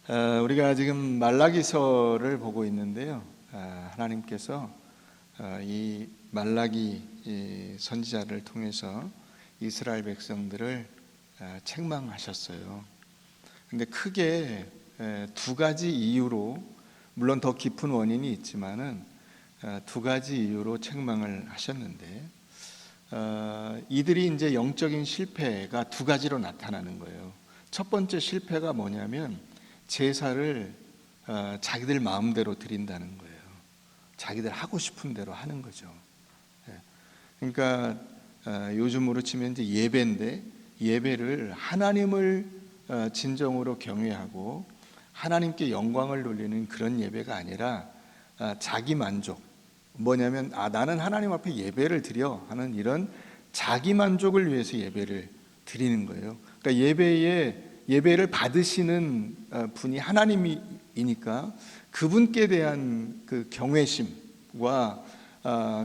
우리가 지금 말라기서를 보고 있는데요. 하나님께서 이 말라기 선지자를 통해서 이스라엘 백성들을 책망하셨어요. 근데 크게 두 가지 이유로, 물론 더 깊은 원인이 있지만은 두 가지 이유로 책망을 하셨는데, 이들이 이제 영적인 실패가 두 가지로 나타나는 거예요. 첫 번째 실패가 뭐냐면 제사를 자기들 마음대로 드린다는 거예요. 자기들 하고 싶은 대로 하는 거죠. 그러니까 요즘으로 치면 이제 예배인데, 예배를 하나님을 진정으로 경외하고 하나님께 영광을 돌리는 그런 예배가 아니라 자기 만족, 뭐냐면 나는 하나님 앞에 예배를 드려 하는 이런 자기 만족을 위해서 예배를 드리는 거예요. 그러니까 예배를 받으시는 분이 하나님이니까 그분께 대한 그 경외심과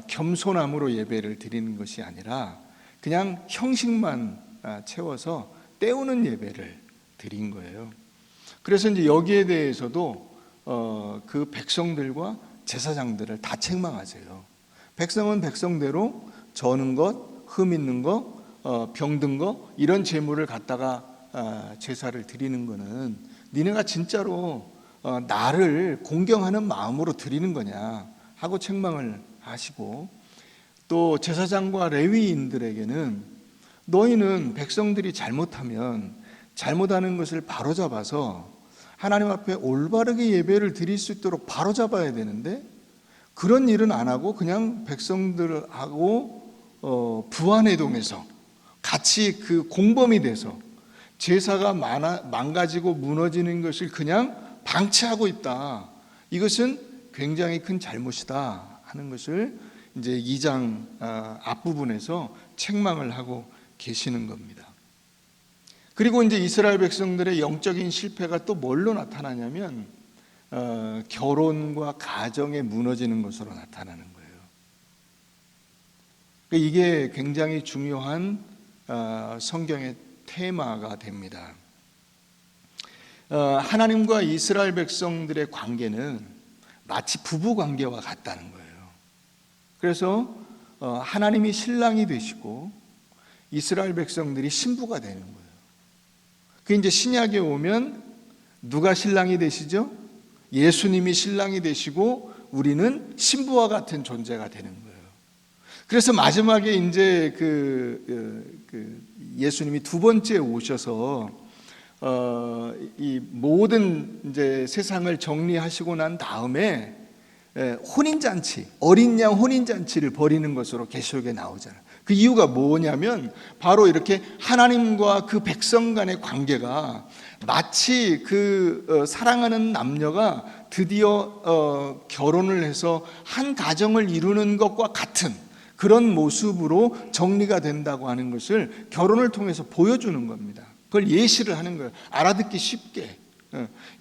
겸손함으로 예배를 드리는 것이 아니라 그냥 형식만 채워서 때우는 예배를 드린 거예요. 그래서 이제 여기에 대해서도 그 백성들과 제사장들을 다 책망하세요. 백성은 백성대로 저는 것, 흠 있는 것, 병든 것, 이런 제물을 갖다가 제사를 드리는 거는 니네가 진짜로 나를 공경하는 마음으로 드리는 거냐 하고 책망을 하시고, 또 제사장과 레위인들에게는 너희는 백성들이 잘못하면 잘못하는 것을 바로잡아서 하나님 앞에 올바르게 예배를 드릴 수 있도록 바로잡아야 되는데 그런 일은 안 하고 그냥 백성들하고 부안해동해서 같이 그 공범이 돼서 제사가 망가지고 무너지는 것을 그냥 방치하고 있다. 이것은 굉장히 큰 잘못이다 하는 것을 이제 2장 앞부분에서 책망을 하고 계시는 겁니다. 그리고 이제 이스라엘 백성들의 영적인 실패가 또 뭘로 나타나냐면 결혼과 가정에 무너지는 것으로 나타나는 거예요. 이게 굉장히 중요한 성경의 테마가 됩니다. 하나님과 이스라엘 백성들의 관계는 마치 부부 관계와 같다는 거예요. 그래서 하나님이 신랑이 되시고 이스라엘 백성들이 신부가 되는 거예요. 그 이제 신약에 오면 누가 신랑이 되시죠? 예수님이 신랑이 되시고 우리는 신부와 같은 존재가 되는 거예요. 그래서 마지막에 이제 예수님이 두 번째 오셔서 이 모든 이제 세상을 정리하시고 난 다음에 혼인잔치, 어린 양 혼인잔치를 벌이는 것으로 계시록에 나오잖아요. 그 이유가 뭐냐면 바로 이렇게 하나님과 그 백성 간의 관계가 마치 그 사랑하는 남녀가 드디어 결혼을 해서 한 가정을 이루는 것과 같은 그런 모습으로 정리가 된다고 하는 것을 결혼을 통해서 보여주는 겁니다. 그걸 예시를 하는 거예요. 알아듣기 쉽게.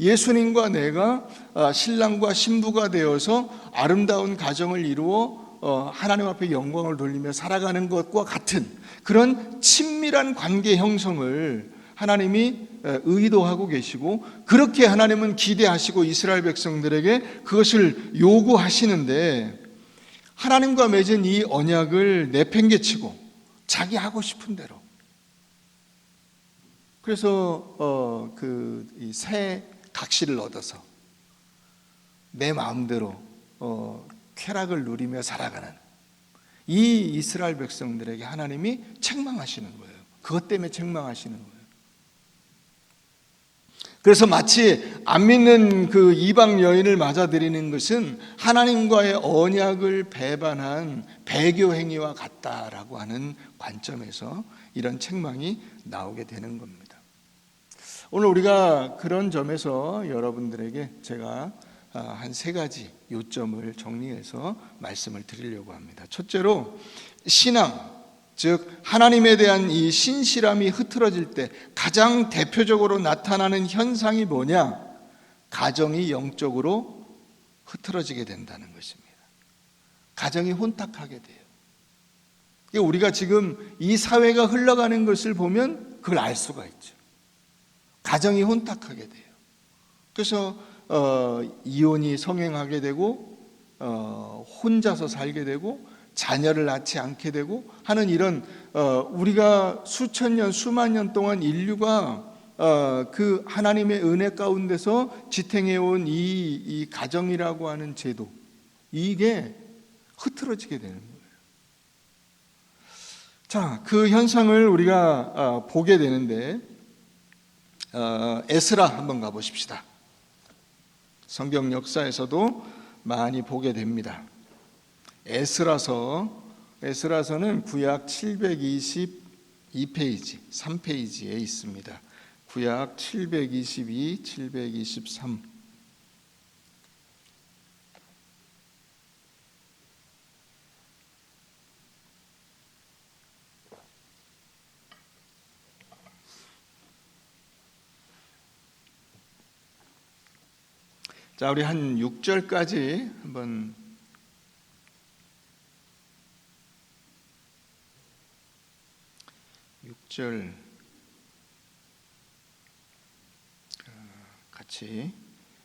예수님과 내가 신랑과 신부가 되어서 아름다운 가정을 이루어 하나님 앞에 영광을 돌리며 살아가는 것과 같은 그런 친밀한 관계 형성을 하나님이 의도하고 계시고, 그렇게 하나님은 기대하시고 이스라엘 백성들에게 그것을 요구하시는데, 하나님과 맺은 이 언약을 내팽개치고 자기 하고 싶은 대로, 그래서 이 새 각시를 얻어서 내 마음대로 쾌락을 누리며 살아가는 이 이스라엘 백성들에게 하나님이 책망하시는 거예요. 그것 때문에 책망하시는 거예요. 그래서 마치 안 믿는 그 이방 여인을 맞아들이는 것은 하나님과의 언약을 배반한 배교 행위와 같다라고 하는 관점에서 이런 책망이 나오게 되는 겁니다. 오늘 우리가 그런 점에서 여러분들에게 제가 한 세 가지 요점을 정리해서 말씀을 드리려고 합니다. 첫째로, 신앙, 즉 하나님에 대한 이 신실함이 흐트러질 때 가장 대표적으로 나타나는 현상이 뭐냐? 가정이 영적으로 흐트러지게 된다는 것입니다. 가정이 혼탁하게 돼요. 우리가 지금 이 사회가 흘러가는 것을 보면 그걸 알 수가 있죠. 가정이 혼탁하게 돼요. 그래서 이혼이 성행하게 되고 혼자서 살게 되고 자녀를 낳지 않게 되고 하는 이런 우리가 수천 년 수만 년 동안 인류가 그 하나님의 은혜 가운데서 지탱해온 이 가정이라고 하는 제도, 이게 흐트러지게 되는 거예요. 자, 그 현상을 우리가 보게 되는데 에스라 한번 가보십시다. 성경 역사에서도 많이 보게 됩니다. 에스라서는 구약 722페이지, 3페이지에 있습니다. 구약 722, 723. 자, 우리 한 6절까지 한번 같이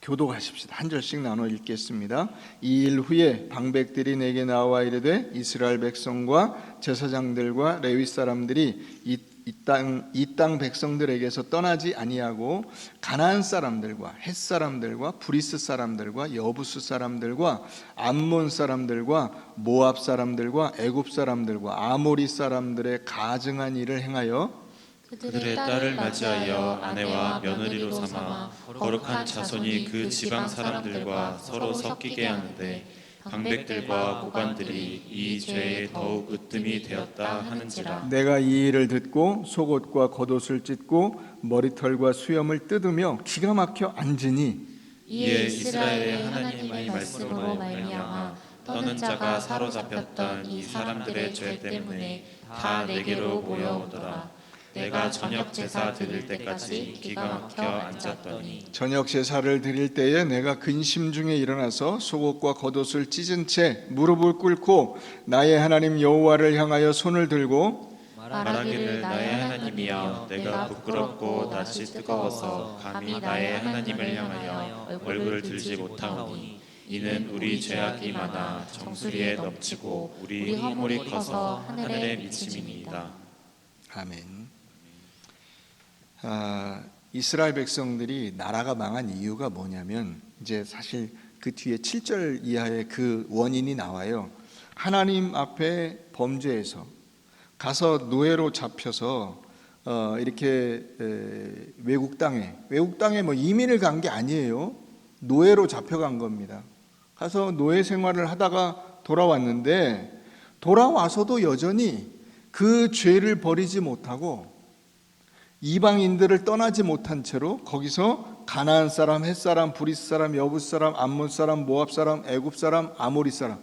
교독하십시다. 한 절씩 나눠 읽겠습니다. 이 일 후에 방백들이 내게 나와 이르되 이스라엘 백성과 제사장들과 레위 사람들이 이 땅 백성들에게서 떠나지 아니하고 가나안 사람들과 헷 사람들과 브리스 사람들과 여부스 사람들과 암몬 사람들과 모압 사람들과 애굽 사람들과 아모리 사람들의 가증한 일을 행하여 그들의 딸을 맞이하여 아내와 며느리로 삼아 거룩한 자손이 그 지방 사람들과 서로 섞이게 하는데 방백들과 고관들이 이 죄에 더욱 으뜸이 되었다 하는지라. 내가 이 일을 듣고 속옷과 겉옷을 찢고 머리털과 수염을 뜯으며 기가 막혀 앉으니 이에 이스라엘의 하나님의 말씀으로 말미암아 떠는 자가 사로잡혔던 이 사람들의 죄 때문에 다 내게로 모여오더라. 내가 저녁 제사 드릴 때까지 기가 막혀 앉았더니 저녁 제사를 드릴 때에 내가 근심 중에 일어나서 속옷과 겉옷을 찢은 채 무릎을 꿇고 나의 하나님 여호와를 향하여 손을 들고 말하기를 나의 하나님이여 내가 부끄럽고 낯이 뜨거워서 감히 나의 하나님을 향하여 얼굴을 들지 못하오니 이는 우리 죄악이 많아 정수리에 넘치고 우리 허물이 커서 하늘에 미침이니이다. 아멘. 이스라엘 백성들이 나라가 망한 이유가 뭐냐면 이제 사실 그 뒤에 7절 이하의 그 원인이 나와요. 하나님 앞에 범죄해서 가서 노예로 잡혀서 이렇게 외국 땅에 뭐 이민을 간 게 아니에요. 노예로 잡혀간 겁니다. 가서 노예 생활을 하다가 돌아왔는데 돌아와서도 여전히 그 죄를 버리지 못하고 이방인들을 떠나지 못한 채로 거기서 가나안 사람, 헷 사람, 브리스 사람, 여부스 사람, 암몬 사람, 모압 사람, 애굽 사람, 아모리 사람,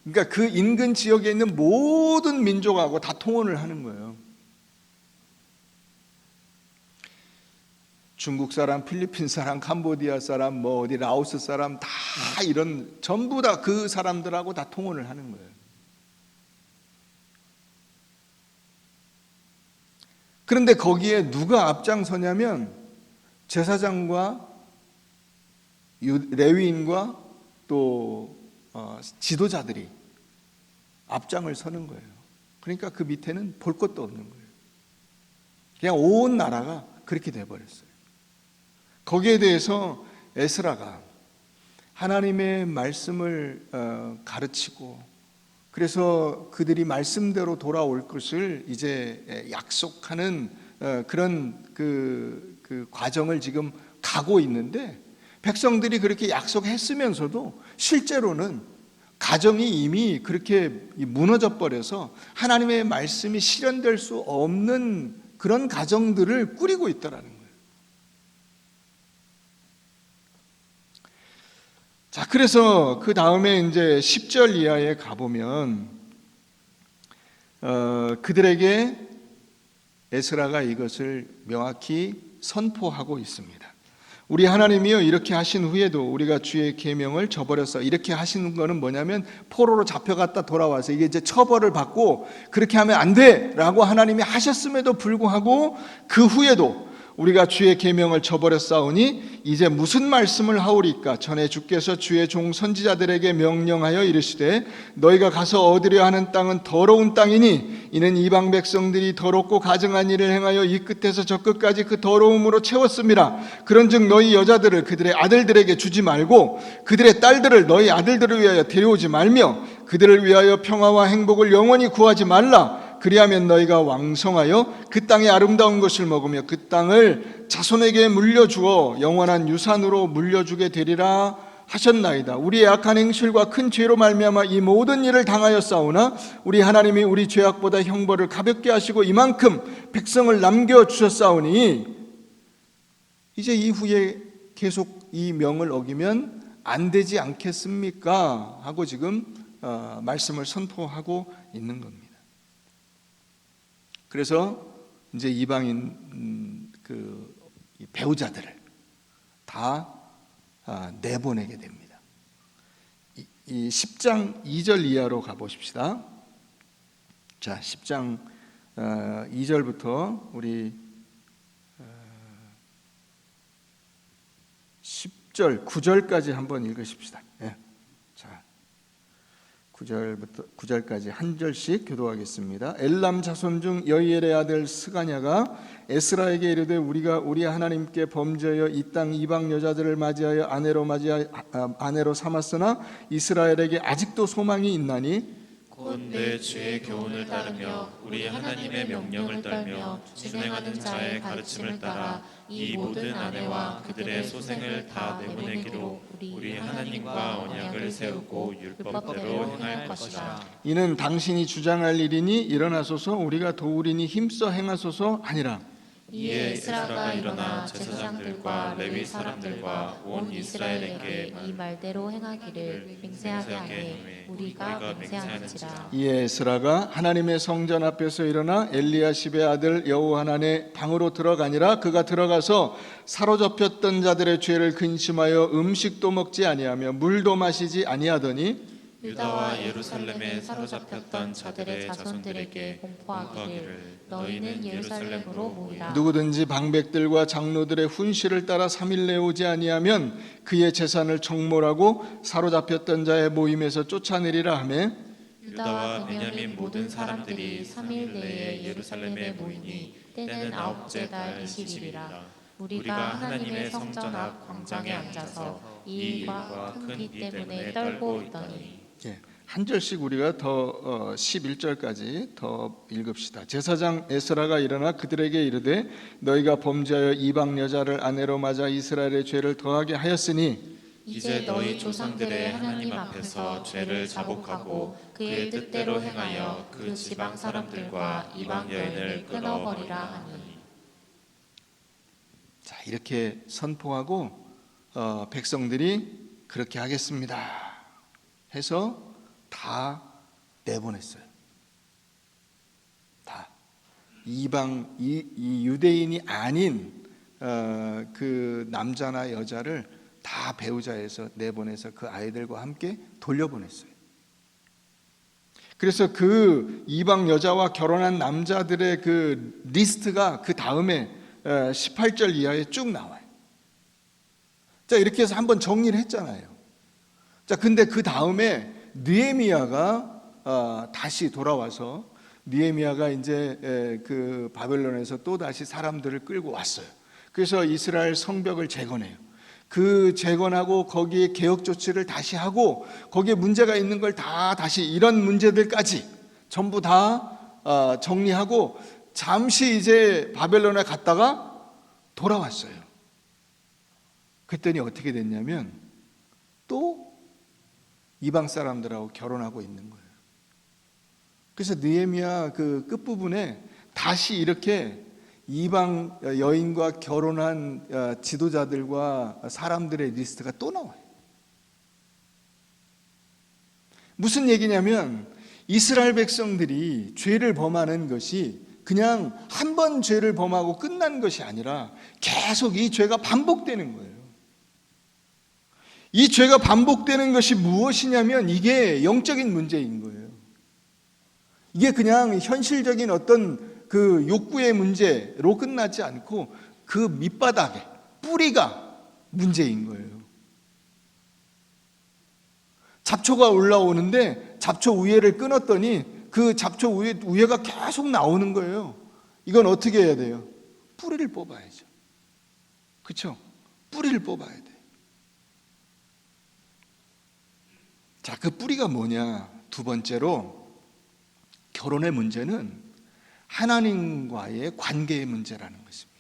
그러니까 그 인근 지역에 있는 모든 민족하고 다 통혼을 하는 거예요. 중국 사람, 필리핀 사람, 캄보디아 사람, 뭐 어디 라오스 사람 다 이런 전부 다 그 사람들하고 다 통혼을 하는 거예요. 그런데 거기에 누가 앞장서냐면 제사장과 레위인과 또 지도자들이 앞장을 서는 거예요. 그러니까 그 밑에는 볼 것도 없는 거예요. 그냥 온 나라가 그렇게 돼버렸어요. 거기에 대해서 에스라가 하나님의 말씀을 가르치고 그래서 그들이 말씀대로 돌아올 것을 이제 약속하는 그런 그 과정을 지금 가고 있는데 백성들이 그렇게 약속했으면서도 실제로는 가정이 이미 그렇게 무너져 버려서 하나님의 말씀이 실현될 수 없는 그런 가정들을 꾸리고 있다라는 거예요. 자, 그래서 그 다음에 이제 10절 이하에 가보면 그들에게 에스라가 이것을 명확히 선포하고 있습니다. 우리 하나님이요 이렇게 하신 후에도 우리가 주의 계명을 저버렸어. 이렇게 하시는 거는 뭐냐면 포로로 잡혀갔다 돌아와서 이게 이제 처벌을 받고 그렇게 하면 안 돼라고 하나님이 하셨음에도 불구하고 그 후에도 우리가 주의 계명을 저버렸사오니 이제 무슨 말씀을 하오리까? 전에 주께서 주의 종 선지자들에게 명령하여 이르시되 너희가 가서 얻으려 하는 땅은 더러운 땅이니 이는 이방 백성들이 더럽고 가증한 일을 행하여 이 끝에서 저 끝까지 그 더러움으로 채웠음이라. 그런즉 너희 여자들을 그들의 아들들에게 주지 말고 그들의 딸들을 너희 아들들을 위하여 데려오지 말며 그들을 위하여 평화와 행복을 영원히 구하지 말라. 그리하면 너희가 왕성하여 그 땅의 아름다운 것을 먹으며 그 땅을 자손에게 물려주어 영원한 유산으로 물려주게 되리라 하셨나이다. 우리의 악한 행실과 큰 죄로 말미암아 이 모든 일을 당하였사오나 우리 하나님이 우리 죄악보다 형벌을 가볍게 하시고 이만큼 백성을 남겨주셨사오니 이제 이후에 계속 이 명을 어기면 안 되지 않겠습니까? 하고 지금 말씀을 선포하고 있는 겁니다. 그래서 이제 이방인 그 배우자들을 다 내보내게 됩니다. 이 10장 2절 이하로 가보십시다. 자, 10장 2절부터 우리 10절 9절까지 한번 읽으십시다. 예. 자, 9절까지 한 절씩 교도하겠습니다. 엘람 자손 중 여이엘의 아들 스가냐가 에스라에게 이르되 우리가 우리 하나님께 범죄하여 이 땅 이방 여자들을 맞이하여 아내로 삼았으나 이스라엘에게 아직도 소망이 있나니 곧 내 주의 교훈을 따르며 우리 하나님의 명령을 따르며 준행하는 자의 가르침을 따라 이 모든 아내와 그들의 소생을 다 내보내기로 우리 하나님과 언약을 세우고 율법대로 행할 것이라. 이는 당신이 주장할 일이니 일어나소서 우리가 도우리니 힘써 행하소서 하니라. 이에 에스라가 일어나 제사장들과 레위 사람들과 온 이스라엘에게 이 말대로 행하기를 맹세하게 하되 우리가 맹세하는지라. 이에 에스라가 하나님의 성전 앞에서 일어나 엘리야십의 아들 여호하난의 방으로 들어가니라. 그가 들어가서 사로잡혔던 자들의 죄를 근심하여 음식도 먹지 아니하며 물도 마시지 아니하더니 유다와 예루살렘에 사로잡혔던 자들의 자손들에게 공포하기를 너희는 예루살렘으로 모이라. 누구든지 방백들과 장로들의 훈시를 따라 3일 내에 오지 아니하면 그의 재산을 정몰하고 사로잡혔던 자의 모임에서 쫓아내리라 하매 유다와 베냐민 모든 사람들이 3일 내에 예루살렘에 모이니 때는 아홉째 달 20일이라. 우리가 하나님의 성전 앞 광장에 앉아서 이 일과 큰 비 때문에 떨고 있더니. 한 절씩 우리가 더 11절까지 더 읽읍시다. 제사장 에스라가 일어나 그들에게 이르되 너희가 범죄하여 이방 여자를 아내로 맞아 이스라엘의 죄를 더하게 하였으니 이제 너희 조상들의 하나님 앞에서 죄를 자복하고 그의 뜻대로 행하여 그 지방 사람들과 이방 여인을 끊어버리라 하니. 자, 이렇게 선포하고 백성들이 그렇게 하겠습니다 해서 다 내보냈어요. 다 이방 이 유대인이 아닌 그 남자나 여자를 다 배우자에서 내보내서 그 아이들과 함께 돌려보냈어요. 그래서 그 이방 여자와 결혼한 남자들의 그 리스트가 그 다음에 18절 이하에 쭉 나와요. 자, 이렇게 해서 한번 정리를 했잖아요. 자, 근데 그 다음에 느헤미야가 다시 돌아와서 느헤미야가 이제 그 바벨론에서 또 다시 사람들을 끌고 왔어요. 그래서 이스라엘 성벽을 재건해요. 그 재건하고 거기에 개혁 조치를 다시 하고 거기에 문제가 있는 걸 다 다시 이런 문제들까지 전부 다 정리하고 잠시 이제 바벨론에 갔다가 돌아왔어요. 그랬더니 어떻게 됐냐면 또 이방 사람들하고 결혼하고 있는 거예요. 그래서 느헤미야 그 끝부분에 다시 이렇게 이방 여인과 결혼한 지도자들과 사람들의 리스트가 또 나와요. 무슨 얘기냐면 이스라엘 백성들이 죄를 범하는 것이 그냥 한 번 죄를 범하고 끝난 것이 아니라 계속 이 죄가 반복되는 거예요. 이 죄가 반복되는 것이 무엇이냐면 이게 영적인 문제인 거예요. 이게 그냥 현실적인 어떤 그 욕구의 문제로 끝나지 않고 그 밑바닥에 뿌리가 문제인 거예요. 잡초가 올라오는데 잡초 우회를 끊었더니 그 잡초 우회가 계속 나오는 거예요. 이건 어떻게 해야 돼요? 뿌리를 뽑아야죠. 그렇죠? 뿌리를 뽑아야 돼. 자, 그 뿌리가 뭐냐? 두 번째로 결혼의 문제는 하나님과의 관계의 문제라는 것입니다.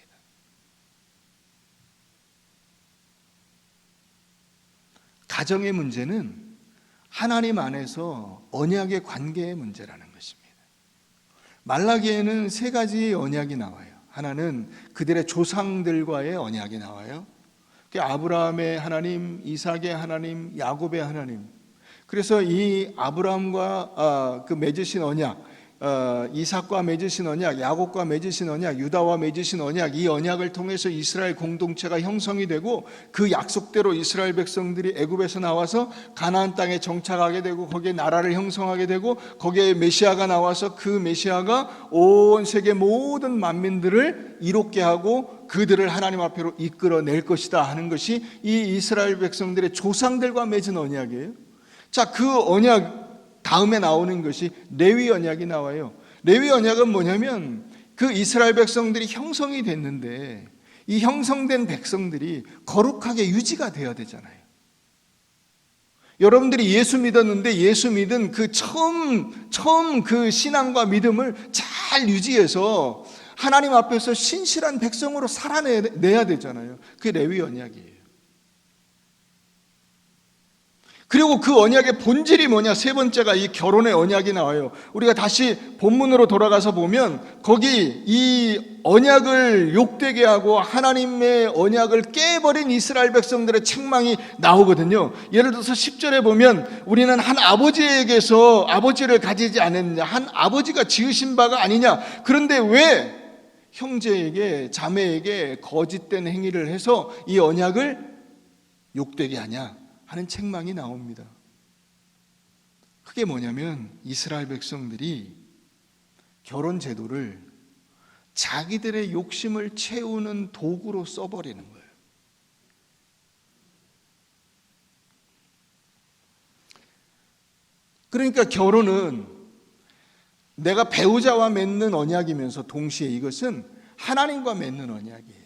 가정의 문제는 하나님 안에서 언약의 관계의 문제라는 것입니다. 말라기에는 세 가지 언약이 나와요. 하나는 그들의 조상들과의 언약이 나와요. 아브라함의 하나님, 이삭의 하나님, 야곱의 하나님. 그래서 이 아브라함과 그 맺으신 언약, 이삭과 맺으신 언약, 야곱과 맺으신 언약, 유다와 맺으신 언약, 이 언약을 통해서 이스라엘 공동체가 형성이 되고 그 약속대로 이스라엘 백성들이 애굽에서 나와서 가나안 땅에 정착하게 되고 거기에 나라를 형성하게 되고 거기에 메시아가 나와서 그 메시아가 온 세계 모든 만민들을 이롭게 하고 그들을 하나님 앞으로 이끌어낼 것이다 하는 것이 이 이스라엘 백성들의 조상들과 맺은 언약이에요. 자, 그 언약 다음에 나오는 것이 레위 언약이 나와요. 레위 언약은 뭐냐면 그 이스라엘 백성들이 형성이 됐는데 이 형성된 백성들이 거룩하게 유지가 되어야 되잖아요. 여러분들이 예수 믿었는데 예수 믿은 그 처음 그 신앙과 믿음을 잘 유지해서 하나님 앞에서 신실한 백성으로 살아내야 되잖아요. 그게 레위 언약이에요. 그리고 그 언약의 본질이 뭐냐? 세 번째가 이 결혼의 언약이 나와요. 우리가 다시 본문으로 돌아가서 보면 거기 이 언약을 욕되게 하고 하나님의 언약을 깨버린 이스라엘 백성들의 책망이 나오거든요. 예를 들어서 10절에 보면 우리는 한 아버지에게서 아버지를 가지지 않았느냐, 한 아버지가 지으신 바가 아니냐. 그런데 왜 형제에게 자매에게 거짓된 행위를 해서 이 언약을 욕되게 하냐 하는 책망이 나옵니다. 그게 뭐냐면 이스라엘 백성들이 결혼 제도를 자기들의 욕심을 채우는 도구로 써버리는 거예요. 그러니까 결혼은 내가 배우자와 맺는 언약이면서 동시에 이것은 하나님과 맺는 언약이에요.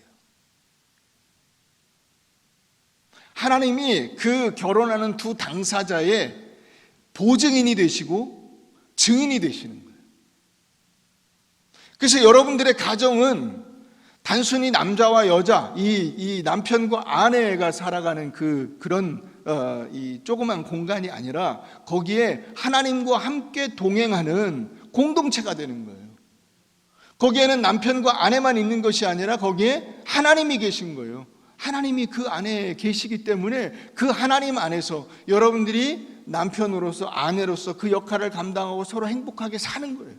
하나님이 그 결혼하는 두 당사자의 보증인이 되시고 증인이 되시는 거예요. 그래서 여러분들의 가정은 단순히 남자와 여자, 이 남편과 아내가 살아가는 그런 이 조그만 공간이 아니라 거기에 하나님과 함께 동행하는 공동체가 되는 거예요. 거기에는 남편과 아내만 있는 것이 아니라 거기에 하나님이 계신 거예요. 하나님이 그 안에 계시기 때문에 그 하나님 안에서 여러분들이 남편으로서 아내로서 그 역할을 감당하고 서로 행복하게 사는 거예요.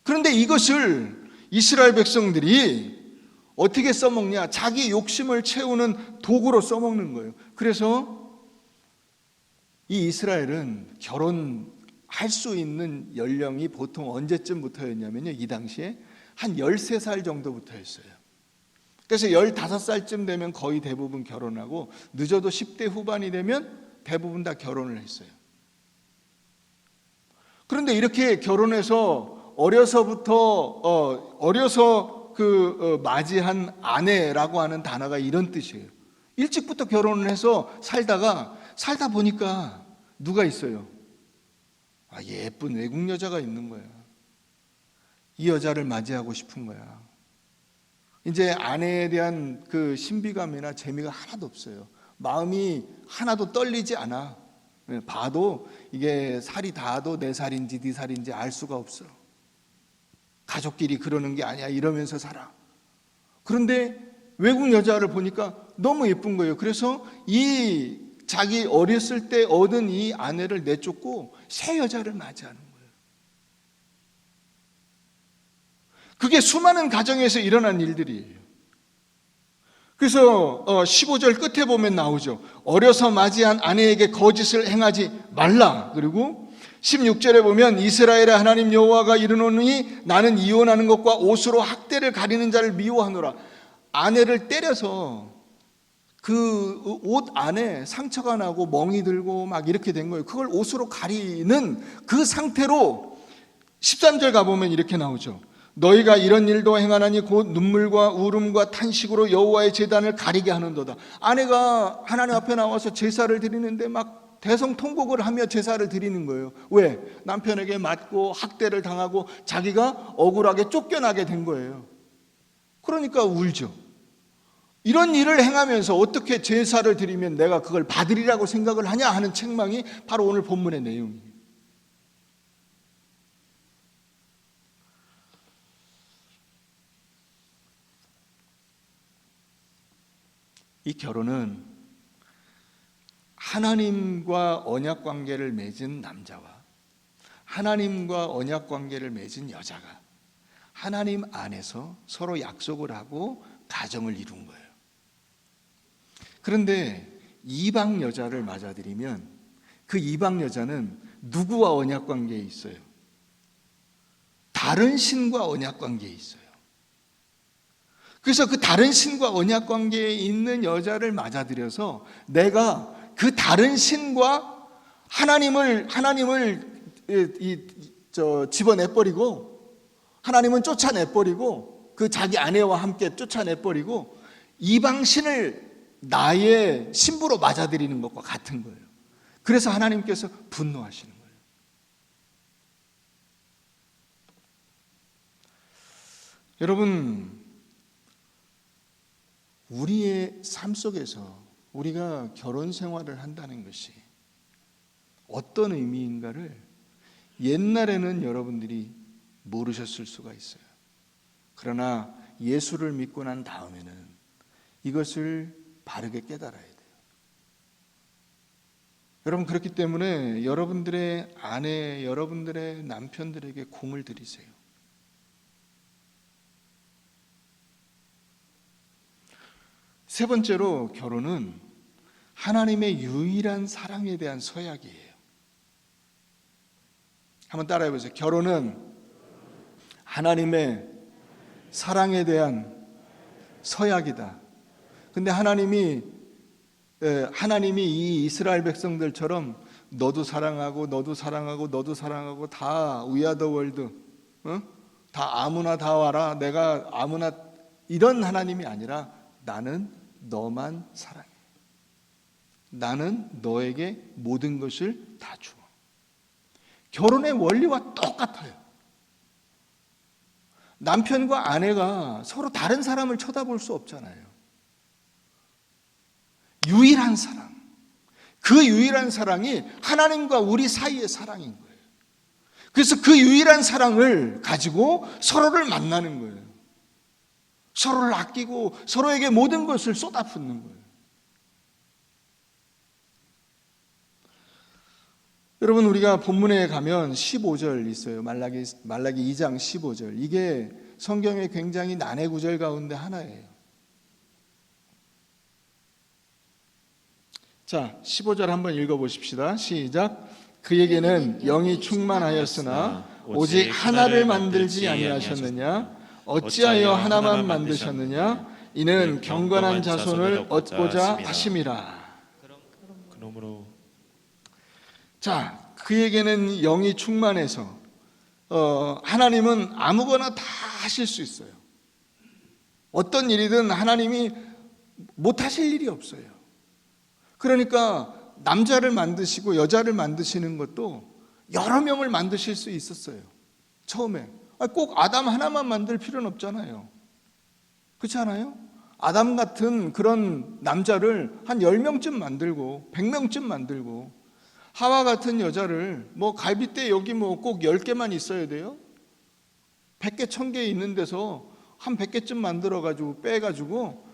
그런데 이것을 이스라엘 백성들이 어떻게 써먹냐? 자기 욕심을 채우는 도구로 써먹는 거예요. 그래서 이 이스라엘은 결혼할 수 있는 연령이 보통 언제쯤부터였냐면요, 이 당시에 한 13살 정도부터였어요. 그래서 15살쯤 되면 거의 대부분 결혼하고 늦어도 10대 후반이 되면 대부분 다 결혼을 했어요. 그런데 이렇게 결혼해서 어려서 맞이한 아내라고 하는 단어가 이런 뜻이에요. 일찍부터 결혼을 해서 살다 보니까 누가 있어요? 예쁜 외국 여자가 있는 거야. 이 여자를 맞이하고 싶은 거야. 이제 아내에 대한 그 신비감이나 재미가 하나도 없어요. 마음이 하나도 떨리지 않아. 봐도 이게 살이 닿아도 내 살인지 네 살인지 알 수가 없어. 가족끼리 그러는 게 아니야 이러면서 살아. 그런데 외국 여자를 보니까 너무 예쁜 거예요. 그래서 이 자기 어렸을 때 얻은 이 아내를 내쫓고 새 여자를 맞이하는 거예요. 그게 수많은 가정에서 일어난 일들이에요. 그래서 15절 끝에 보면 나오죠. 어려서 맞이한 아내에게 거짓을 행하지 말라. 그리고 16절에 보면 이스라엘의 하나님 여호와가 이르노니 나는 이혼하는 것과 옷으로 학대를 가리는 자를 미워하노라. 아내를 때려서 그 옷 안에 상처가 나고 멍이 들고 막 이렇게 된 거예요. 그걸 옷으로 가리는 그 상태로 13절 가보면 이렇게 나오죠. 너희가 이런 일도 행하나니 곧 눈물과 울음과 탄식으로 여호와의 제단을 가리게 하는도다. 아내가 하나님 앞에 나와서 제사를 드리는데 막 대성통곡을 하며 제사를 드리는 거예요. 왜? 남편에게 맞고 학대를 당하고 자기가 억울하게 쫓겨나게 된 거예요. 그러니까 울죠. 이런 일을 행하면서 어떻게 제사를 드리면 내가 그걸 받으리라고 생각을 하냐 하는 책망이 바로 오늘 본문의 내용이에요. 이 결혼은 하나님과 언약 관계를 맺은 남자와 하나님과 언약 관계를 맺은 여자가 하나님 안에서 서로 약속을 하고 가정을 이룬 거예요. 그런데 이방 여자를 맞아들이면 그 이방 여자는 누구와 언약 관계에 있어요? 다른 신과 언약 관계에 있어요. 그래서 그 다른 신과 언약 관계에 있는 여자를 맞아들여서 내가 그 다른 신과 하나님을 집어내버리고 하나님은 쫓아내버리고 그 자기 아내와 함께 쫓아내버리고 이방 신을 나의 신부로 맞아들이는 것과 같은 거예요. 그래서 하나님께서 분노하시는 거예요. 여러분, 우리의 삶 속에서 우리가 결혼 생활을 한다는 것이 어떤 의미인가를 옛날에는 여러분들이 모르셨을 수가 있어요. 그러나 예수를 믿고 난 다음에는 이것을 바르게 깨달아야 돼요. 여러분, 그렇기 때문에 여러분들의 아내, 여러분들의 남편들에게 공을 들이세요. 세 번째로, 결혼은 하나님의 유일한 사랑에 대한 서약이에요. 한번 따라해 보세요. 결혼은 하나님의 사랑에 대한 서약이다. 근데 하나님이 이 이스라엘 백성들처럼 너도 사랑하고 너도 사랑하고 너도 사랑하고 다 We are the world, 다 아무나 다 와라, 내가 아무나, 이런 하나님이 아니라 나는 너만 사랑해. 나는 너에게 모든 것을 다 줘. 결혼의 원리와 똑같아요. 남편과 아내가 서로 다른 사람을 쳐다볼 수 없잖아요. 유일한 사랑, 그 유일한 사랑이 하나님과 우리 사이의 사랑인 거예요. 그래서 그 유일한 사랑을 가지고 서로를 만나는 거예요. 서로를 아끼고 서로에게 모든 것을 쏟아붓는 거예요. 여러분, 우리가 본문에 가면 15절 있어요. 말라기 2장 15절. 이게 성경의 굉장히 난해 구절 가운데 하나예요. 자, 15절 한번 읽어보십시다. 시작. 그에게는 영이 충만하였으나 오직 하나를 만들지 아니하셨느냐? 어찌하여 하나만 만드셨느냐? 이는 경건한 자손을 얻고자 하심이라. 그러므로 자, 그에게는 영이 충만해서 하나님은 아무거나 다 하실 수 있어요. 어떤 일이든 하나님이 못하실 일이 없어요. 그러니까 남자를 만드시고 여자를 만드시는 것도 여러 명을 만드실 수 있었어요. 처음에 꼭 아담 하나만 만들 필요는 없잖아요. 그렇지 않아요? 아담 같은 그런 남자를 한 10명쯤 만들고 100명쯤 만들고, 하와 같은 여자를 뭐 갈빗대 여기 뭐 꼭 10개만 있어야 돼요? 100개 1000개 있는 데서 한 100개쯤 만들어가지고 빼가지고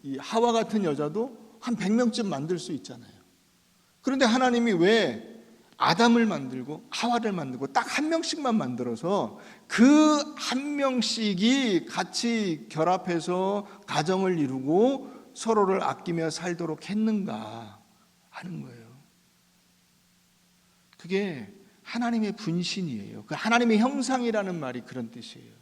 이 하와 같은 여자도 한 100명쯤 만들 수 있잖아요. 그런데 하나님이 왜 아담을 만들고 하와를 만들고 딱 한 명씩만 만들어서 그 한 명씩이 같이 결합해서 가정을 이루고 서로를 아끼며 살도록 했는가 하는 거예요. 그게 하나님의 분신이에요. 그 하나님의 형상이라는 말이 그런 뜻이에요.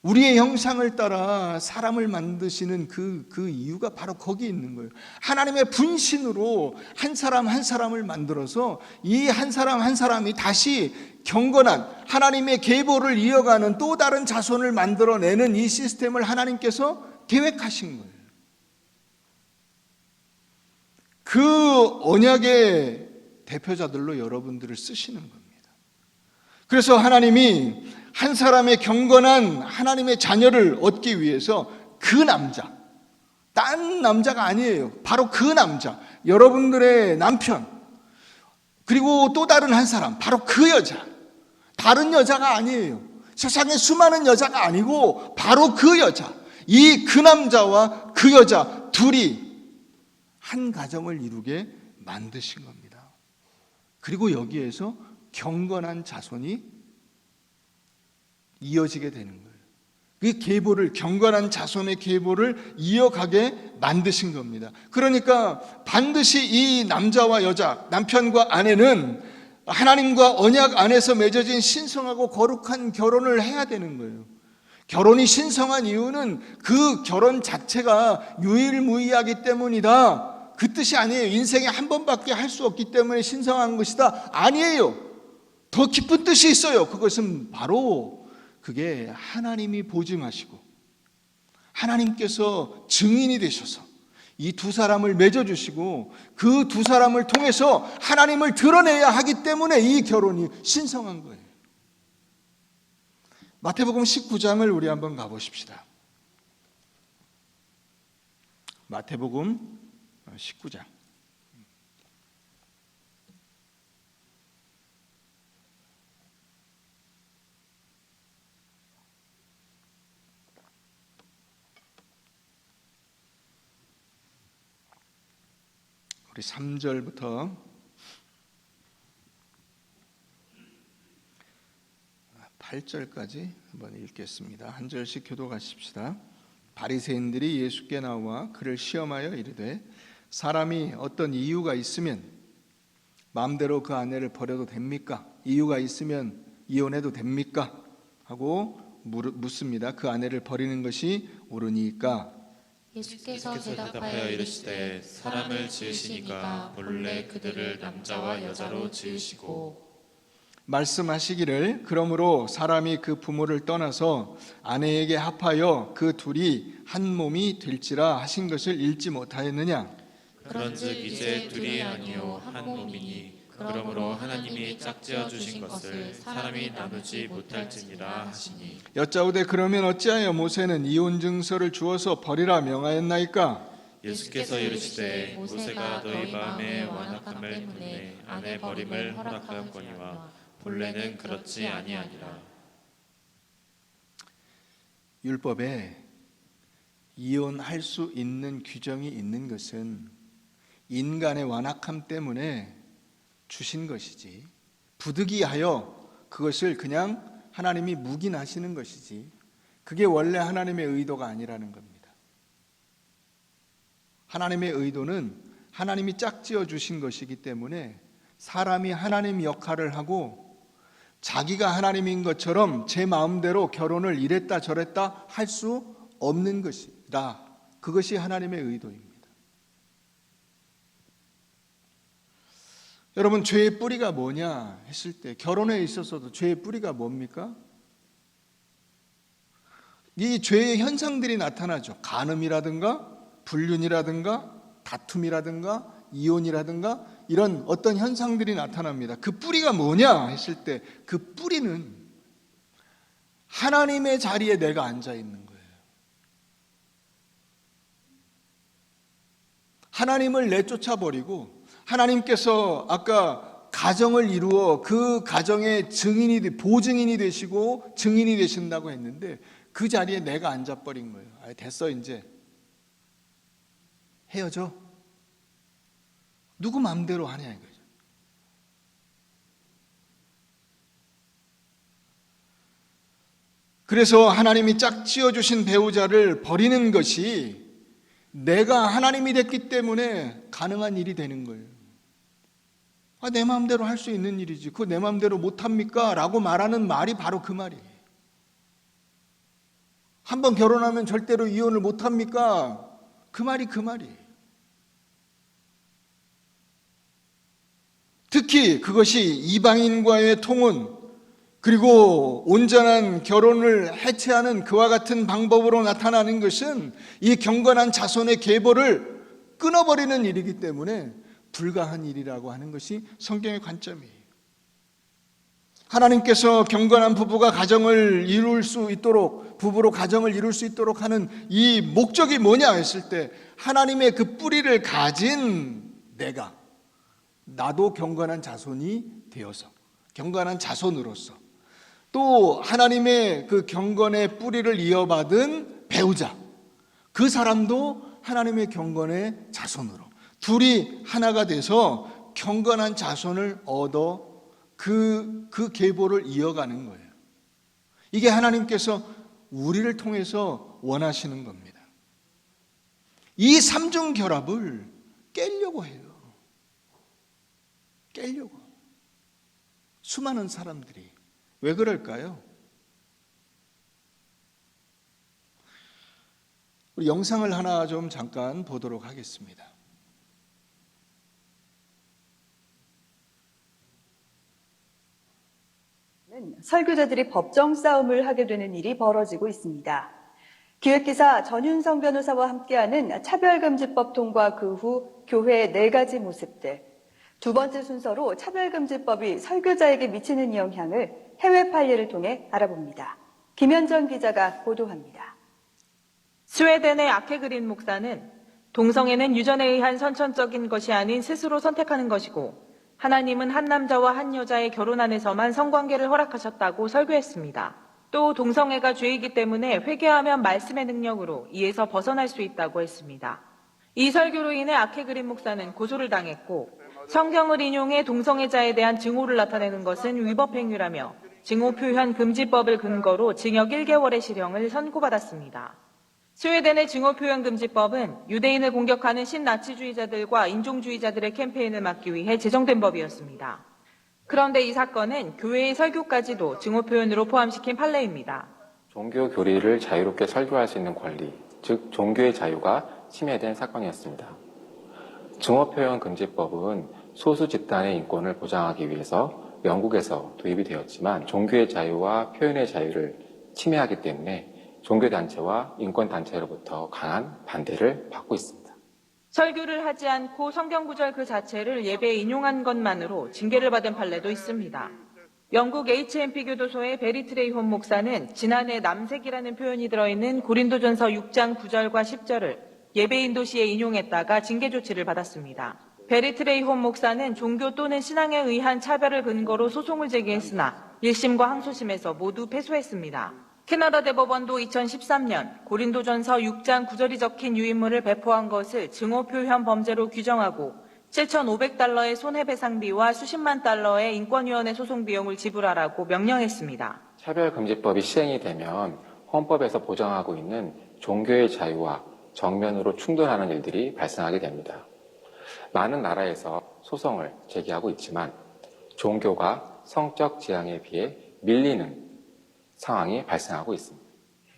우리의 형상을 따라 사람을 만드시는 그 이유가 바로 거기에 있는 거예요. 하나님의 분신으로 한 사람 한 사람을 만들어서 이 한 사람 한 사람이 다시 경건한 하나님의 계보를 이어가는 또 다른 자손을 만들어내는 이 시스템을 하나님께서 계획하신 거예요. 그 언약의 대표자들로 여러분들을 쓰시는 겁니다. 그래서 하나님이 한 사람의 경건한 하나님의 자녀를 얻기 위해서 그 남자, 딴 남자가 아니에요. 바로 그 남자, 여러분들의 남편, 그리고 또 다른 한 사람, 바로 그 여자, 다른 여자가 아니에요. 세상에 수많은 여자가 아니고 바로 그 여자, 그 남자와 그 여자 둘이 한 가정을 이루게 만드신 겁니다. 그리고 여기에서 경건한 자손이 이어지게 되는 거예요. 그 계보를, 경건한 자손의 계보를 이어가게 만드신 겁니다. 그러니까 반드시 이 남자와 여자, 남편과 아내는 하나님과 언약 안에서 맺어진 신성하고 거룩한 결혼을 해야 되는 거예요. 결혼이 신성한 이유는 그 결혼 자체가 유일무이하기 때문이다. 그 뜻이 아니에요. 인생에 한 번밖에 할 수 없기 때문에 신성한 것이다. 아니에요. 더 깊은 뜻이 있어요. 그것은 바로 그게 하나님이 보증하시고 하나님께서 증인이 되셔서 이 두 사람을 맺어주시고 그 두 사람을 통해서 하나님을 드러내야 하기 때문에 이 결혼이 신성한 거예요. 마태복음 19장을 우리 한번 가보십시다. 마태복음 19장. 우리 3절부터 8절까지 한번 읽겠습니다. 한 절씩 교독하십시다. 바리새인들이 예수께 나와 그를 시험하여 이르되 사람이 어떤 이유가 있으면 마음대로 그 아내를 버려도 됩니까? 이유가 있으면 이혼해도 됩니까? 하고 묻습니다. 그 아내를 버리는 것이 옳으니까? 예수께서 대답하여 이르시되 사람을 지으시니까 본래 그들을 남자와 여자로 지으시고 말씀하시기를 그러므로 사람이 그 부모를 떠나서 아내에게 합하여 그 둘이 한 몸이 될지라 하신 것을 읽지 못하였느냐? 그런즉 이제 둘이 아니요 한 몸이니 그러므로 하나님이 짝지어 주신 것을 사람이 나누지 못할지니라 하시니 여짜오되 그러면 어찌하여 모세는 이혼 증서를 주어서 버리라 명하였나이까? 예수께서 이르시되 모세가 너희 마음의 완악함을 때문에 아내 버림을 허락하였거니와 본래는 그렇지 아니하니라. 율법에 이혼할 수 있는 규정이 있는 것은 인간의 완악함 때문에 주신 것이지 부득이하여 그것을 그냥 하나님이 묵인하시는 것이지 그게 원래 하나님의 의도가 아니라는 겁니다. 하나님의 의도는 하나님이 짝지어 주신 것이기 때문에 사람이 하나님 역할을 하고 자기가 하나님인 것처럼 제 마음대로 결혼을 이랬다 저랬다 할 수 없는 것이다. 그것이 하나님의 의도입니다. 여러분, 죄의 뿌리가 뭐냐 했을 때 결혼에 있어서도 죄의 뿌리가 뭡니까? 이 죄의 현상들이 나타나죠. 간음이라든가 불륜이라든가 다툼이라든가 이혼이라든가 이런 어떤 현상들이 나타납니다. 그 뿌리가 뭐냐 했을 때 그 뿌리는 하나님의 자리에 내가 앉아 있는 거예요. 하나님을 내쫓아버리고 하나님께서 아까 가정을 이루어 그 가정의 보증인이 되시고 증인이 되신다고 했는데 그 자리에 내가 앉아버린 거예요. 됐어, 이제 헤어져. 누구 마음대로 하냐 이거죠. 그래서 하나님이 짝지어 주신 배우자를 버리는 것이 내가 하나님이 됐기 때문에 가능한 일이 되는 거예요. 내 마음대로 할 수 있는 일이지. 그거 내 마음대로 못합니까? 라고 말하는 말이 바로 그 말이에요. 한번 결혼하면 절대로 이혼을 못합니까? 그 말이 그 말이에요. 특히 그것이 이방인과의 통혼, 그리고 온전한 결혼을 해체하는 그와 같은 방법으로 나타나는 것은 이 경건한 자손의 계보를 끊어버리는 일이기 때문에 불가한 일이라고 하는 것이 성경의 관점이에요. 하나님께서 경건한 부부가 가정을 이룰 수 있도록, 부부로 가정을 이룰 수 있도록 하는 이 목적이 뭐냐 했을 때, 하나님의 그 뿌리를 가진 나도 경건한 자손이 되어서, 경건한 자손으로서, 또 하나님의 그 경건의 뿌리를 이어받은 배우자, 그 사람도 하나님의 경건의 자손으로 둘이 하나가 돼서 경건한 자손을 얻어 그 계보를 이어가는 거예요. 이게 하나님께서 우리를 통해서 원하시는 겁니다. 이 삼중 결합을 깨려고 해요. 깨려고. 수많은 사람들이. 왜 그럴까요? 우리 영상을 하나 좀 잠깐 보도록 하겠습니다. 설교자들이 법정 싸움을 하게 되는 일이 벌어지고 있습니다. 기획기사 전윤성 변호사와 함께하는 차별금지법 통과 그 후 교회의 4가지 모습들. 두 번째 순서로 차별금지법이 설교자에게 미치는 영향을 해외 판례를 통해 알아봅니다. 김현정 기자가 보도합니다. 스웨덴의 아케그린 목사는 동성애는 유전에 의한 선천적인 것이 아닌 스스로 선택하는 것이고 하나님은 한 남자와 한 여자의 결혼 안에서만 성관계를 허락하셨다고 설교했습니다. 또 동성애가 죄이기 때문에 회개하면 말씀의 능력으로 이에서 벗어날 수 있다고 했습니다. 이 설교로 인해 아케그린 목사는 고소를 당했고 성경을 인용해 동성애자에 대한 증오를 나타내는 것은 위법 행위라며 증오 표현 금지법을 근거로 징역 1개월의 실형을 선고받았습니다. 스웨덴의 증오 표현 금지법은 유대인을 공격하는 신나치주의자들과 인종주의자들의 캠페인을 막기 위해 제정된 법이었습니다. 그런데 이 사건은 교회의 설교까지도 증오 표현으로 포함시킨 판례입니다. 종교 교리를 자유롭게 설교할 수 있는 권리, 즉 종교의 자유가 침해된 사건이었습니다. 증오 표현 금지법은 소수 집단의 인권을 보장하기 위해서 영국에서 도입이 되었지만 종교의 자유와 표현의 자유를 침해하기 때문에 종교단체와 인권단체로부터 강한 반대를 받고 있습니다. 설교를 하지 않고 성경 구절 그 자체를 예배에 인용한 것만으로 징계를 받은 판례도 있습니다. 영국 HMP 교도소의 베리트레이 홈 목사는 지난해 남색이라는 표현이 들어있는 고린도전서 6장 9절과 10절을 예배 인도시에 인용했다가 징계 조치를 받았습니다. 베리트레이 홈 목사는 종교 또는 신앙에 의한 차별을 근거로 소송을 제기했으나 1심과 항소심에서 모두 패소했습니다. 캐나다 대법원도 2013년 고린도전서 6장 9절이 적힌 유인물을 배포한 것을 증오 표현 범죄로 규정하고 7,500달러의 손해배상비와 수십만 달러의 인권위원회 소송 비용을 지불하라고 명령했습니다. 차별금지법이 시행이 되면 헌법에서 보장하고 있는 종교의 자유와 정면으로 충돌하는 일들이 발생하게 됩니다. 많은 나라에서 소송을 제기하고 있지만 종교가 성적 지향에 비해 밀리는 상황이 발생하고 있습니다.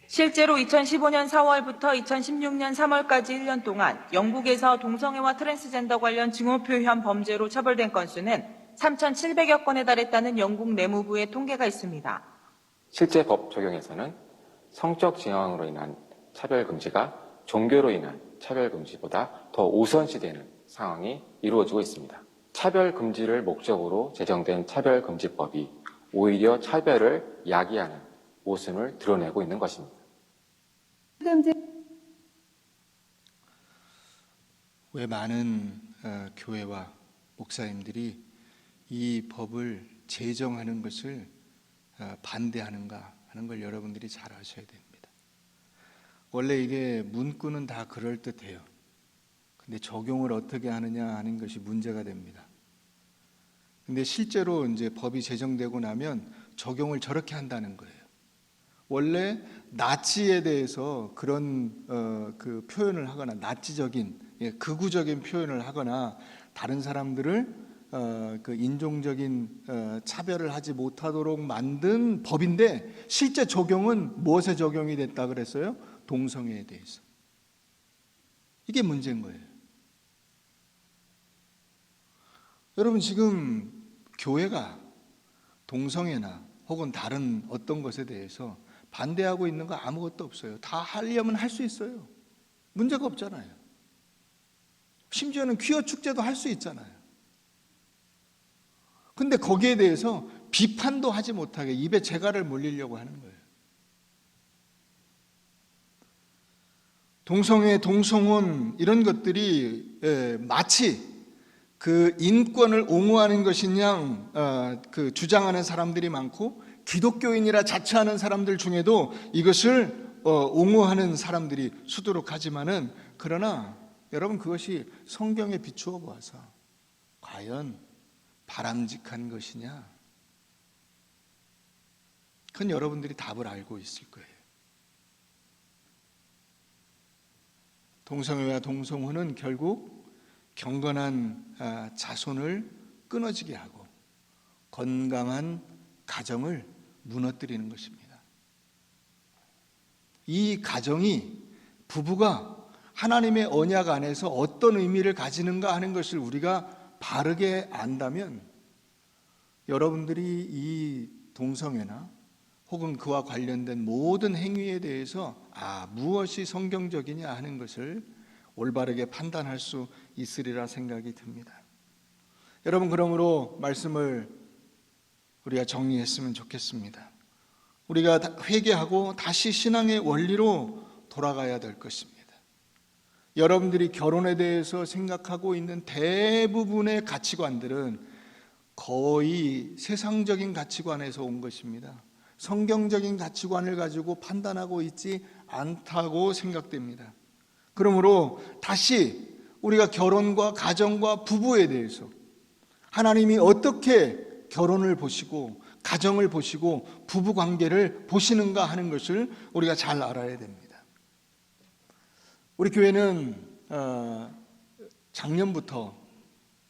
실제로 2015년 4월부터 2016년 3월까지 1년 동안 영국에서 동성애와 트랜스젠더 관련 증오 표현 범죄로 처벌된 건수는 3,700여 건에 달했다는 영국 내무부의 통계가 있습니다. 실제 법 적용에서는 성적 지향으로 인한 차별금지가 종교로 인한 차별금지보다 더 우선시되는 상황이 이루어지고 있습니다. 차별금지를 목적으로 제정된 차별금지법이 오히려 차별을 야기하는 모순을 드러내고 있는 것입니다. 왜 많은 교회와 목사님들이 이 법을 제정하는 것을 반대하는가 하는 걸 여러분들이 잘 아셔야 됩니다. 원래 이게 문구는 다 그럴듯해요. 근데 적용을 어떻게 하느냐 하는 것이 문제가 됩니다. 근데 실제로 이제 법이 제정되고 나면 적용을 저렇게 한다는 거예요. 원래 나치에 대해서 그런 그 표현을 하거나 나치적인 극우적인 표현을 하거나 다른 사람들을 그 인종적인 차별을 하지 못하도록 만든 법인데 실제 적용은 무엇에 적용이 됐다 그랬어요? 동성애에 대해서. 이게 문제인 거예요. 여러분 지금 교회가 동성애나 혹은 다른 어떤 것에 대해서 반대하고 있는 거 아무것도 없어요. 다 하려면 할 수 있어요. 문제가 없잖아요. 심지어는 퀴어 축제도 할 수 있잖아요. 근데 거기에 대해서 비판도 하지 못하게 입에 재갈을 물리려고 하는 거예요. 동성애, 동성혼 이런 것들이 마치 그 인권을 옹호하는 것이냐 그 주장하는 사람들이 많고 기독교인이라 자처하는 사람들 중에도 이것을 옹호하는 사람들이 수두룩하지만은 그러나 여러분 그것이 성경에 비추어 보아서 과연 바람직한 것이냐? 그건 여러분들이 답을 알고 있을 거예요. 동성애와 동성혼은 결국 경건한 자손을 끊어지게 하고 건강한 가정을 무너뜨리는 것입니다. 이 가정이 부부가 하나님의 언약 안에서 어떤 의미를 가지는가 하는 것을 우리가 바르게 안다면 여러분들이 이 동성애나 혹은 그와 관련된 모든 행위에 대해서 무엇이 성경적이냐 하는 것을 올바르게 판단할 수 있으리라 생각이 듭니다. 여러분 그러므로 말씀을 우리가 정리했으면 좋겠습니다. 우리가 회개하고 다시 신앙의 원리로 돌아가야 될 것입니다. 여러분들이 결혼에 대해서 생각하고 있는 대부분의 가치관들은 거의 세상적인 가치관에서 온 것입니다. 성경적인 가치관을 가지고 판단하고 있지 않다고 생각됩니다. 그러므로 다시 우리가 결혼과 가정과 부부에 대해서 하나님이 어떻게 결혼을 보시고 가정을 보시고 부부 관계를 보시는가 하는 것을 우리가 잘 알아야 됩니다. 우리 교회는 작년부터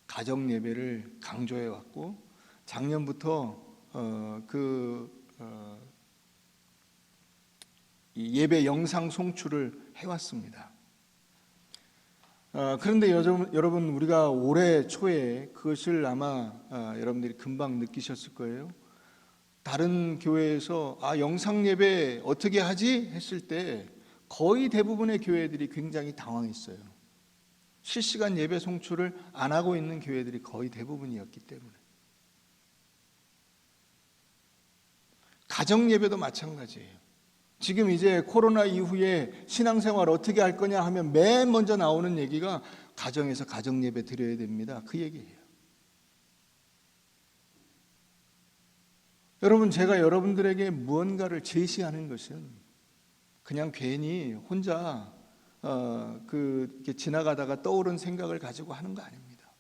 가정 예배를 강조해 왔고 작년부터 이 예배 영상 송출을 해왔습니다. 그런데 여러분 우리가 올해 초에 그것을 아마 여러분들이 금방 느끼셨을 거예요. 다른 교회에서 영상 예배 어떻게 하지? 했을 때 거의 대부분의 교회들이 굉장히 당황했어요. 실시간 예배 송출을 안 하고 있는 교회들이 거의 대부분이었기 때문에. 가정 예배도 마찬가지예요. 지금 이제 코로나 이후에 신앙생활 어떻게 할 거냐 하면 맨 먼저 나오는 얘기가 가정에서 가정 예배 드려야 됩니다. 그 얘기예요. 여러분 제가 여러분들에게 무언가를 제시하는 것은 그냥 괜히 혼자 이렇게 지나가다가 떠오른 생각을 가지고 하는 거 아닙니다.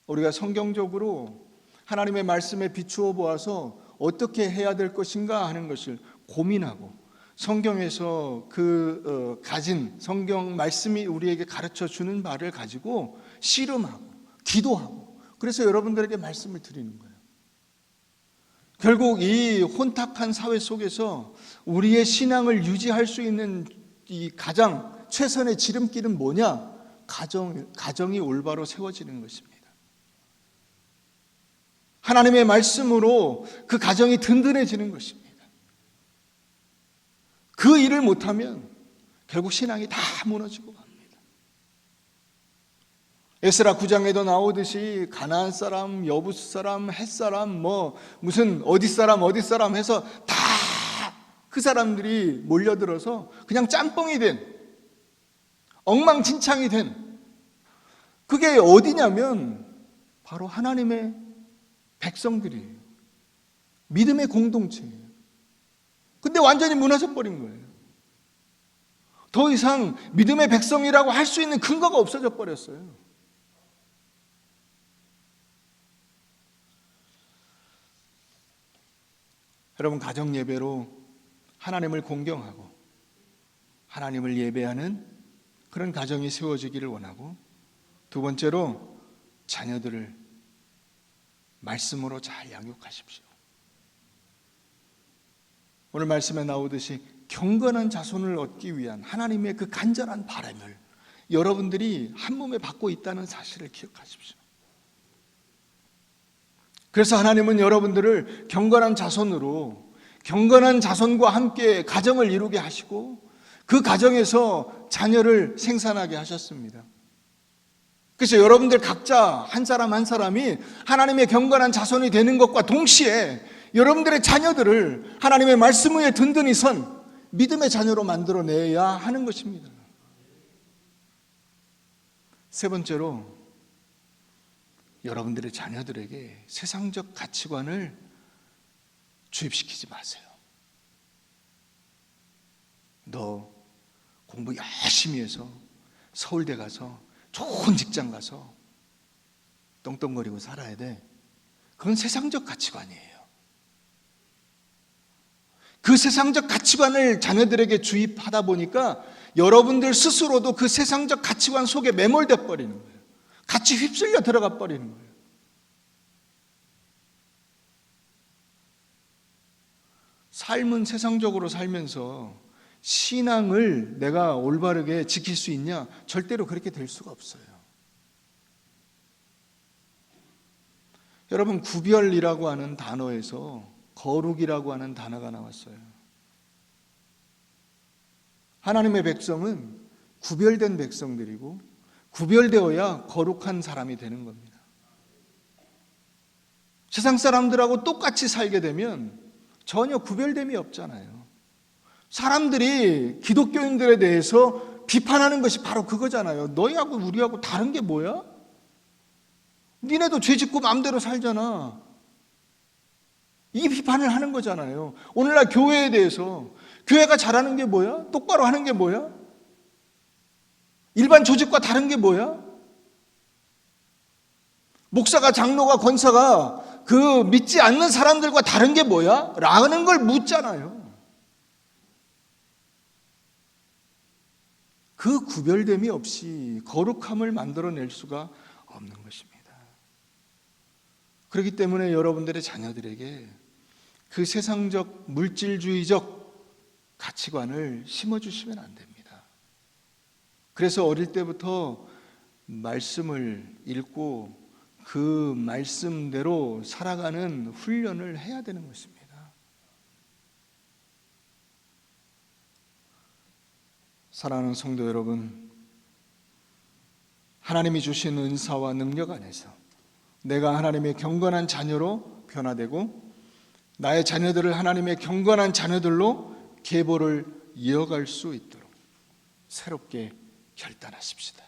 우리가 성경적으로 하나님의 말씀에 비추어 보아서 어떻게 해야 될 것인가 하는 것을 고민하고 성경에서 가진 성경 말씀이 우리에게 가르쳐 주는 바를 가지고 씨름하고 기도하고 그래서 여러분들에게 말씀을 드리는 거예요. 결국 이 혼탁한 사회 속에서 우리의 신앙을 유지할 수 있는 이 가장 최선의 지름길은 뭐냐? 가정이 올바로 세워지는 것입니다. 하나님의 말씀으로 그 가정이 든든해지는 것입니다. 그 일을 못하면 결국 신앙이 다 무너지고 갑니다. 에스라 9장에도 나오듯이 가나안 사람, 여부스 사람, 헷 사람, 무슨 어디 사람 해서 다 그 사람들이 몰려들어서 그냥 짬뽕이 된 엉망진창이 된 그게 어디냐면 바로 하나님의 백성들이에요. 믿음의 공동체예요. 근데 완전히 무너져 버린 거예요. 더 이상 믿음의 백성이라고 할 수 있는 근거가 없어져 버렸어요. 여러분 가정 예배로 하나님을 공경하고 하나님을 예배하는 그런 가정이 세워지기를 원하고 두 번째로 자녀들을 말씀으로 잘 양육하십시오. 오늘 말씀에 나오듯이 경건한 자손을 얻기 위한 하나님의 그 간절한 바람을 여러분들이 한 몸에 받고 있다는 사실을 기억하십시오. 그래서 하나님은 여러분들을 경건한 자손으로, 경건한 자손과 함께 가정을 이루게 하시고 그 가정에서 자녀를 생산하게 하셨습니다. 그래서 여러분들 각자 한 사람 한 사람이 하나님의 경건한 자손이 되는 것과 동시에 여러분들의 자녀들을 하나님의 말씀 위에 든든히 선 믿음의 자녀로 만들어내야 하는 것입니다. 세 번째로, 여러분들의 자녀들에게 세상적 가치관을 주입시키지 마세요. 너 공부 열심히 해서 서울대 가서 좋은 직장 가서 떵떵거리고 살아야 돼. 그건 세상적 가치관이에요. 그 세상적 가치관을 자녀들에게 주입하다 보니까 여러분들 스스로도 그 세상적 가치관 속에 매몰돼 버리는 거예요. 같이 휩쓸려 들어가 버리는 거예요. 삶은 세상적으로 살면서 신앙을 내가 올바르게 지킬 수 있냐? 절대로 그렇게 될 수가 없어요. 여러분, 구별이라고 하는 단어에서 거룩이라고 하는 단어가 나왔어요. 하나님의 백성은 구별된 백성들이고 구별되어야 거룩한 사람이 되는 겁니다. 세상 사람들하고 똑같이 살게 되면 전혀 구별됨이 없잖아요. 사람들이 기독교인들에 대해서 비판하는 것이 바로 그거잖아요. 너희하고 우리하고 다른 게 뭐야? 니네도 죄 짓고 마음대로 살잖아. 이 비판을 하는 거잖아요. 오늘날 교회에 대해서 교회가 잘하는 게 뭐야? 똑바로 하는 게 뭐야? 일반 조직과 다른 게 뭐야? 목사가, 장로가, 권사가 그 믿지 않는 사람들과 다른 게 뭐야? 라는 걸 묻잖아요. 그 구별됨이 없이 거룩함을 만들어낼 수가 없는 것입니다. 그렇기 때문에 여러분들의 자녀들에게 그 세상적 물질주의적 가치관을 심어주시면 안 됩니다. 그래서 어릴 때부터 말씀을 읽고 그 말씀대로 살아가는 훈련을 해야 되는 것입니다. 사랑하는 성도 여러분, 하나님이 주신 은사와 능력 안에서 내가 하나님의 경건한 자녀로 변화되고 나의 자녀들을 하나님의 경건한 자녀들로 계보를 이어갈 수 있도록 새롭게 결단하십시다.